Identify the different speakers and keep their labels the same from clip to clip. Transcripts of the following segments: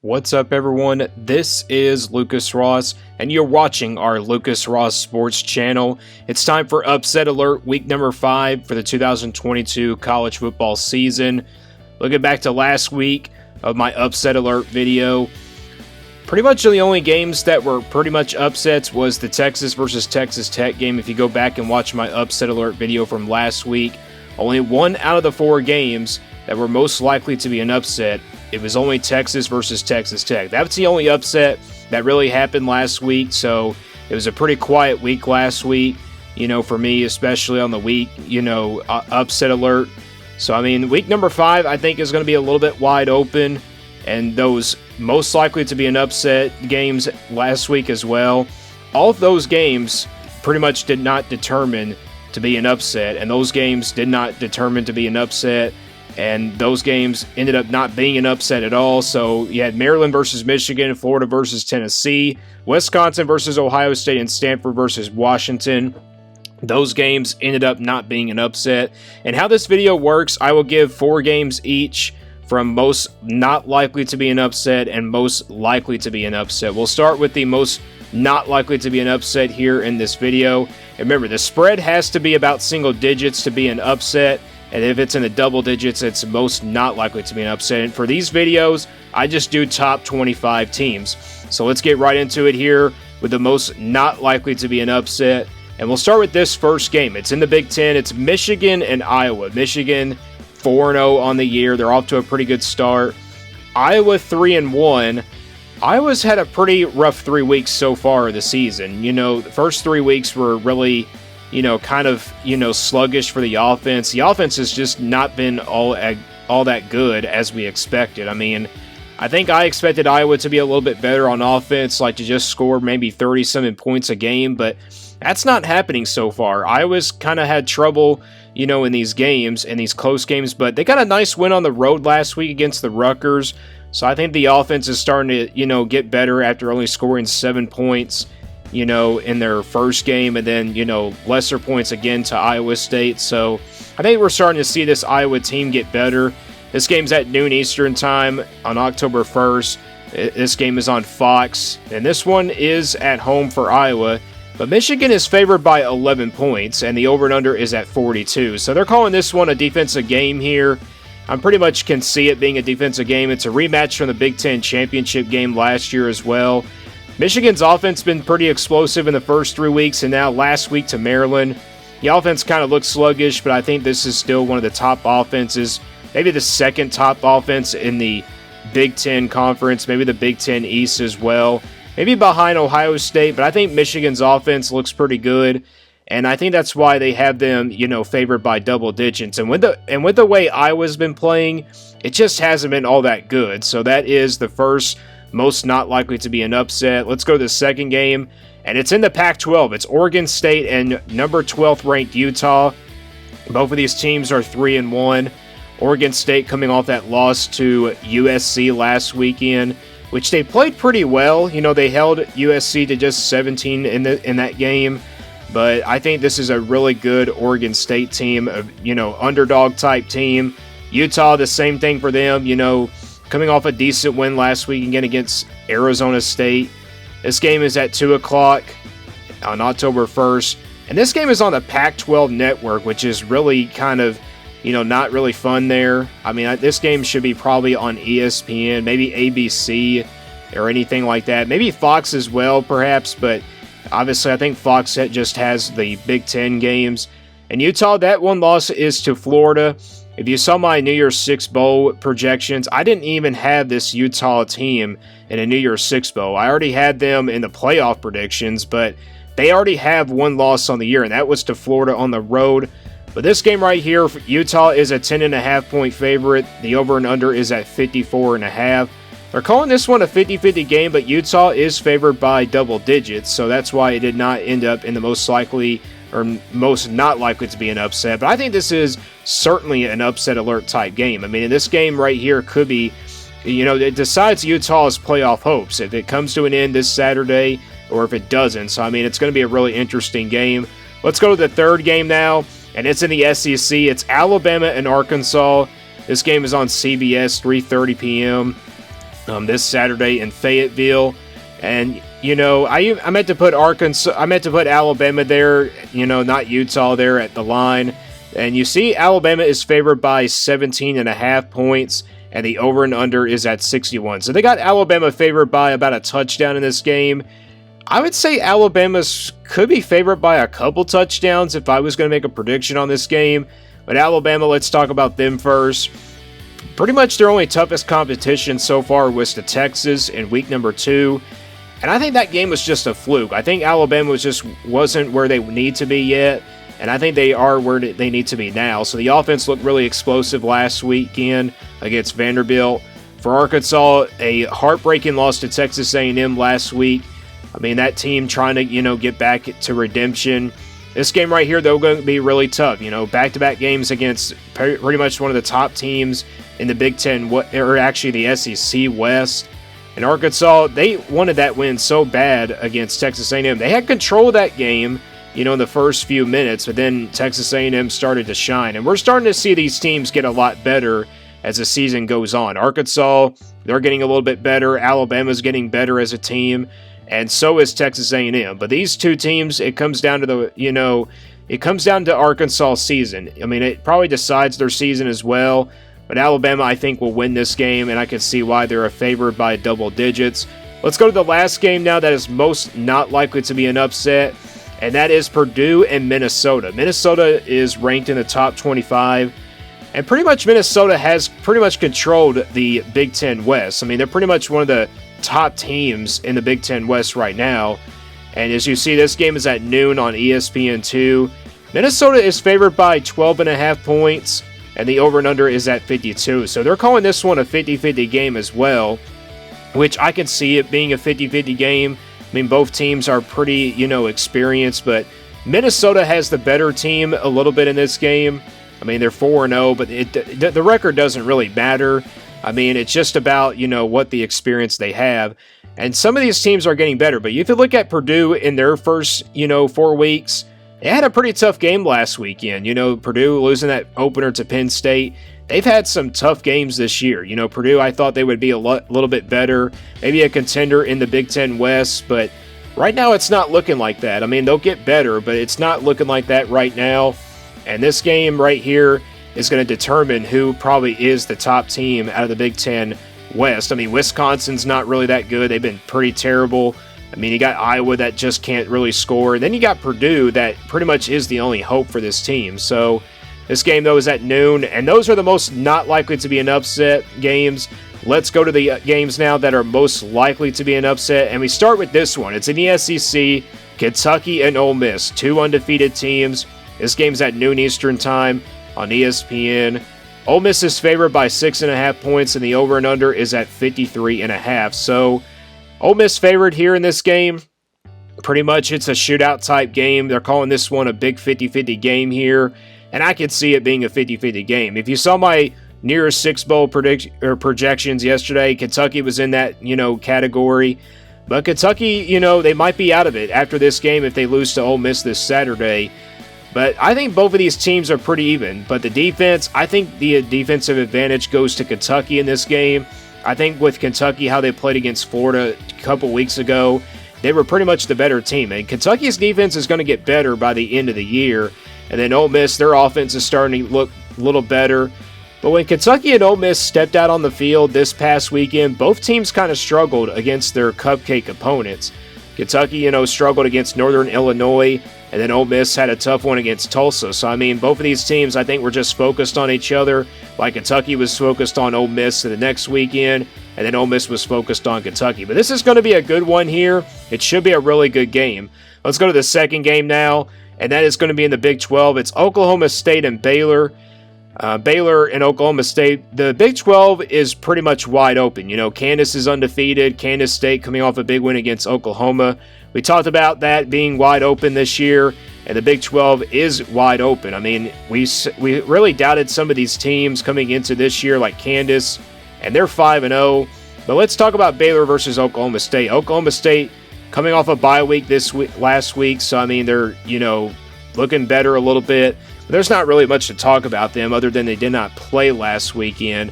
Speaker 1: What's up, everyone? This is Lucas Ross, and you're watching our Lucas Ross Sports channel. It's time for Upset Alert, week number 5 for the 2022 college football season. Looking back to last week of my Upset Alert video, pretty much the only games that were pretty much upsets was the Texas versus Texas Tech game. If you go back and watch my Upset Alert video from last week, only 1 out of the 4 games that were most likely to be an upset, it was only Texas versus Texas Tech. That's the only upset that really happened last week, so it was a pretty quiet week last week, for me, especially on the week, upset alert. So, week number 5, I think, is going to be a little bit wide open, and those most likely to be an upset games last week as well. All of those games pretty much did not determine to be an upset, and those games did not determine to be an upset. And those games ended up not being an upset at all. So you had Maryland versus Michigan, Florida versus Tennessee, Wisconsin versus Ohio State, and Stanford versus Washington. Those games ended up not being an upset. And how this video works, I will give 4 games each from most not likely to be an upset and most likely to be an upset. We'll start with the most not likely to be an upset here in this video. And remember, the spread has to be about single digits to be an upset. And if it's in the double digits, it's most not likely to be an upset. And for these videos, I just do top 25 teams. So let's get right into it here with the most not likely to be an upset. And we'll start with this first game. It's in the Big Ten. It's Michigan and Iowa. Michigan 4-0 on the year. They're off to a pretty good start. Iowa 3-1. Iowa's had a pretty rough 3 weeks so far of the season. The first 3 weeks were really sluggish for the offense. The offense has just not been all that good as we expected. I think I expected Iowa to be a little bit better on offense, like to just score maybe 30-something points a game, but that's not happening so far. Iowa's kind of had trouble, in these games, in these close games, but they got a nice win on the road last week against the Rutgers, so I think the offense is starting to, get better after only scoring 7 points in their first game, and then, lesser points again to Iowa State. So I think we're starting to see this Iowa team get better. This game's at noon Eastern time on October 1st. This game is on Fox, and this one is at home for Iowa. But Michigan is favored by 11 points, and the over and under is at 42. So they're calling this one a defensive game here. I pretty much can see it being a defensive game. It's a rematch from the Big Ten championship game last year as well. Michigan's offense been pretty explosive in the first 3 weeks, and now last week to Maryland. The offense kind of looks sluggish, but I think this is still one of the top offenses, maybe the second top offense in the Big Ten Conference, maybe the Big Ten East as well, maybe behind Ohio State, but I think Michigan's offense looks pretty good, and I think that's why they have them, favored by double digits. And with the way Iowa's been playing, it just hasn't been all that good. So that is the first most not likely to be an upset. Let's go to the second game, and it's in the Pac-12. It's Oregon State and number 12th ranked Utah. Both of these teams are 3-1. Oregon State coming off that loss to USC last weekend, which they played pretty well. They held USC to just 17 in that game, but I think this is a really good Oregon State team, underdog type team. Utah, the same thing for them, coming off a decent win last week again against Arizona State. This game is at 2 o'clock on October 1st. And this game is on the Pac-12 network, which is really kind of, not really fun there. This game should be probably on ESPN, maybe ABC or anything like that. Maybe Fox as well, perhaps. But obviously, I think Fox just has the Big Ten games. And Utah, that one loss is to Florida. If you saw my New Year's Six Bowl projections, I didn't even have this Utah team in a New Year's Six Bowl. I already had them in the playoff predictions, but they already have one loss on the year, and that was to Florida on the road. But this game right here, Utah is a 10.5 point favorite. The over and under is at 54.5. They're calling this one a 50-50 game, but Utah is favored by double digits, so that's why it did not end up in the most likely or most not likely to be an upset. But I think this is certainly an upset alert type game. This game right here could be, it decides Utah's playoff hopes if it comes to an end this Saturday or if it doesn't. So, it's going to be a really interesting game. Let's go to the third game now, and it's in the SEC. It's Alabama and Arkansas. This game is on CBS, 3:30 p.m. this Saturday in Fayetteville. And, I meant to put Alabama there, not Utah there at the line. And you see Alabama is favored by 17.5 points, and the over and under is at 61. So they got Alabama favored by about a touchdown in this game. I would say Alabama could be favored by a couple touchdowns if I was going to make a prediction on this game. But Alabama, let's talk about them first. Pretty much their only toughest competition so far was to Texas in week number 2. And I think that game was just a fluke. I think Alabama wasn't where they need to be yet. And I think they are where they need to be now. So the offense looked really explosive last weekend against Vanderbilt. For Arkansas, a heartbreaking loss to Texas A&M last week. I mean, that team trying to, get back to redemption. This game right here, though, going to be really tough. Back-to-back games against pretty much one of the top teams in the Big Ten, or actually the SEC West. And Arkansas, they wanted that win so bad against Texas A&M. They had control of that game, in the first few minutes, but then Texas A&M started to shine. And we're starting to see these teams get a lot better as the season goes on. Arkansas, they're getting a little bit better. Alabama's getting better as a team, and so is Texas A&M. But these two teams, it comes down to it comes down to Arkansas' season. I mean, it probably decides their season as well. But Alabama, I think, will win this game, and I can see why they're favored by double digits. Let's go to the last game now that is most not likely to be an upset, and that is Purdue and Minnesota. Minnesota is ranked in the top 25, and pretty much Minnesota has pretty much controlled the Big Ten West. I mean, they're pretty much one of the top teams in the Big Ten West right now. And as you see, this game is at noon on ESPN2. Minnesota is favored by 12.5 points, and the over and under is at 52. So they're calling this one a 50-50 game as well, which I can see it being a 50-50 game. I mean, both teams are pretty, experienced, but Minnesota has the better team a little bit in this game. I mean, they're 4-0, but the record doesn't really matter. I mean, it's just about, what the experience they have. And some of these teams are getting better, but if you look at Purdue in their first, 4 weeks, they had a pretty tough game last weekend. Purdue losing that opener to Penn State. They've had some tough games this year. Purdue, I thought they would be a little bit better, maybe a contender in the Big Ten West, but right now it's not looking like that. I mean, they'll get better, but it's not looking like that right now. And this game right here is going to determine who probably is the top team out of the Big Ten West. I mean, Wisconsin's not really that good. They've been pretty terrible. I mean, you got Iowa that just can't really score. Then you got Purdue that pretty much is the only hope for this team. So this game, though, is at noon, and those are the most not likely to be an upset games. Let's go to the games now that are most likely to be an upset, and we start with this one. It's in the SEC, Kentucky and Ole Miss, two undefeated teams. This game's at noon Eastern time on ESPN. Ole Miss is favored by 6.5 points, and the over and under is at 53.5. So Ole Miss favored here in this game. Pretty much it's a shootout type game. They're calling this one a big 50-50 game here, and I could see it being a 50-50 game. If you saw my nearest six bowl projections yesterday, Kentucky was in that, category. But Kentucky, they might be out of it after this game if they lose to Ole Miss this Saturday. But I think both of these teams are pretty even. But the defense, I think the defensive advantage goes to Kentucky in this game. I think with Kentucky, how they played against Florida a couple weeks ago, they were pretty much the better team. And Kentucky's defense is going to get better by the end of the year. And then Ole Miss, their offense is starting to look a little better. But when Kentucky and Ole Miss stepped out on the field this past weekend, both teams kind of struggled against their cupcake opponents. Kentucky, struggled against Northern Illinois, and then Ole Miss had a tough one against Tulsa. So, I mean, both of these teams, I think, were just focused on each other. Like Kentucky was focused on Ole Miss the next weekend, and then Ole Miss was focused on Kentucky. But this is going to be a good one here. It should be a really good game. Let's go to the second game now, and that is going to be in the Big 12. It's Oklahoma State and Baylor. Baylor and Oklahoma State. The Big 12 is pretty much wide open. Kansas is undefeated. Kansas State coming off a big win against Oklahoma. We talked about that being wide open this year, and the Big 12 is wide open. I mean, we really doubted some of these teams coming into this year, like Kansas, and they're 5-0. But let's talk about Baylor versus Oklahoma State. Oklahoma State coming off a bye week last week, so I mean they're looking better a little bit. But there's not really much to talk about them other than they did not play last weekend.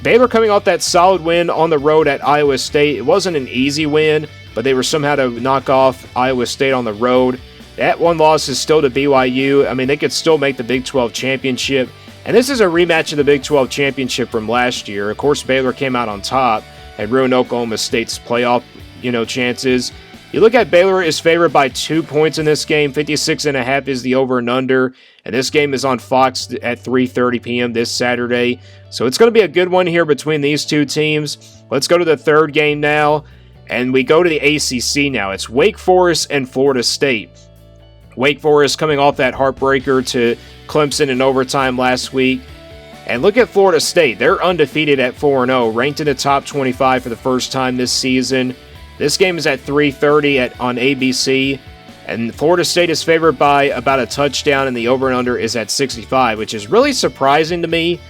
Speaker 1: Baylor coming off that solid win on the road at Iowa State. It wasn't an easy win, but they were somehow to knock off Iowa State on the road. That one loss is still to BYU. I mean, they could still make the Big 12 championship. And this is a rematch of the Big 12 championship from last year. Of course, Baylor came out on top and ruined Oklahoma State's playoff, chances. You look at Baylor is favored by 2 points in this game. 56.5 is the over and under. And this game is on Fox at 3:30 p.m. this Saturday. So it's going to be a good one here between these two teams. Let's go to the third game now. And we go to the ACC now. It's Wake Forest and Florida State. Wake Forest coming off that heartbreaker to Clemson in overtime last week. And look at Florida State. They're undefeated at 4-0, ranked in the top 25 for the first time this season. This game is at 3:30 on ABC. And Florida State is favored by about a touchdown, and the over and under is at 65, which is really surprising to me.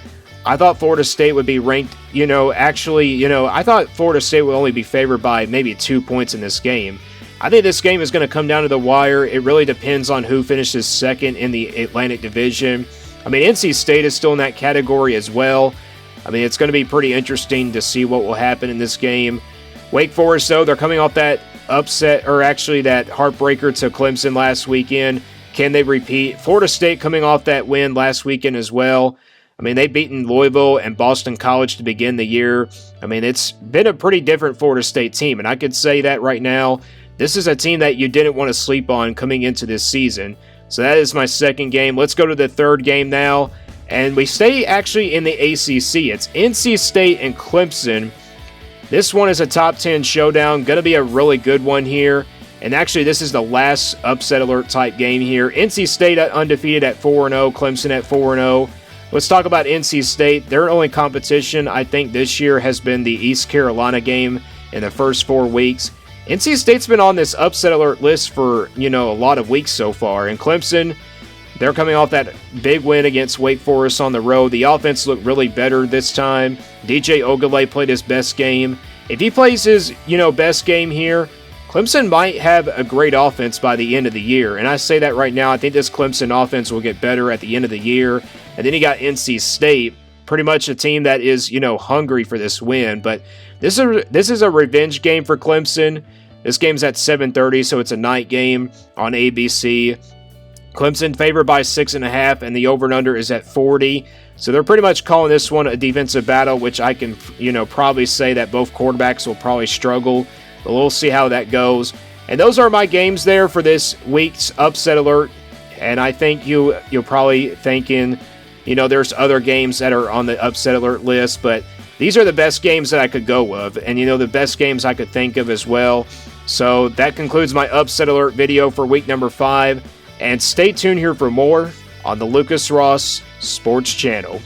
Speaker 1: I thought Florida State would be ranked, I thought Florida State would only be favored by maybe 2 points in this game. I think this game is going to come down to the wire. It really depends on who finishes second in the Atlantic Division. I mean, NC State is still in that category as well. I mean, it's going to be pretty interesting to see what will happen in this game. Wake Forest, though, they're coming off that upset, or actually that heartbreaker to Clemson last weekend. Can they repeat? Florida State coming off that win last weekend as well. I mean, they've beaten Louisville and Boston College to begin the year. I mean, it's been a pretty different Florida State team, and I could say that right now. This is a team that you didn't want to sleep on coming into this season. So that is my second game. Let's go to the third game now. And we stay actually in the ACC. It's NC State and Clemson. This one is a top 10 showdown. Going to be a really good one here. And actually, this is the last upset alert type game here. NC State undefeated at 4-0. Clemson at 4-0. Let's talk about NC State. Their only competition, I think, this year has been the East Carolina game in the first 4 weeks. NC State's been on this upset alert list for, a lot of weeks so far. And Clemson, they're coming off that big win against Wake Forest on the road. The offense looked really better this time. DJ Ogilvy played his best game. If he plays his, best game here, Clemson might have a great offense by the end of the year. And I say that right now. I think this Clemson offense will get better at the end of the year. And then you got NC State, pretty much a team that is, hungry for this win. But this is a revenge game for Clemson. This game's at 7:30, so it's a night game on ABC. Clemson favored by 6.5, and the over and under is at 40. So they're pretty much calling this one a defensive battle, which I can, probably say that both quarterbacks will probably struggle. But we'll see how that goes. And those are my games there for this week's upset alert. And I think you'll probably thinking, there's other games that are on the upset alert list, but these are the best games that I could go with, and the best games I could think of as well. So that concludes my upset alert video for week number 5, and stay tuned here for more on the Lucas Ross Sports Channel.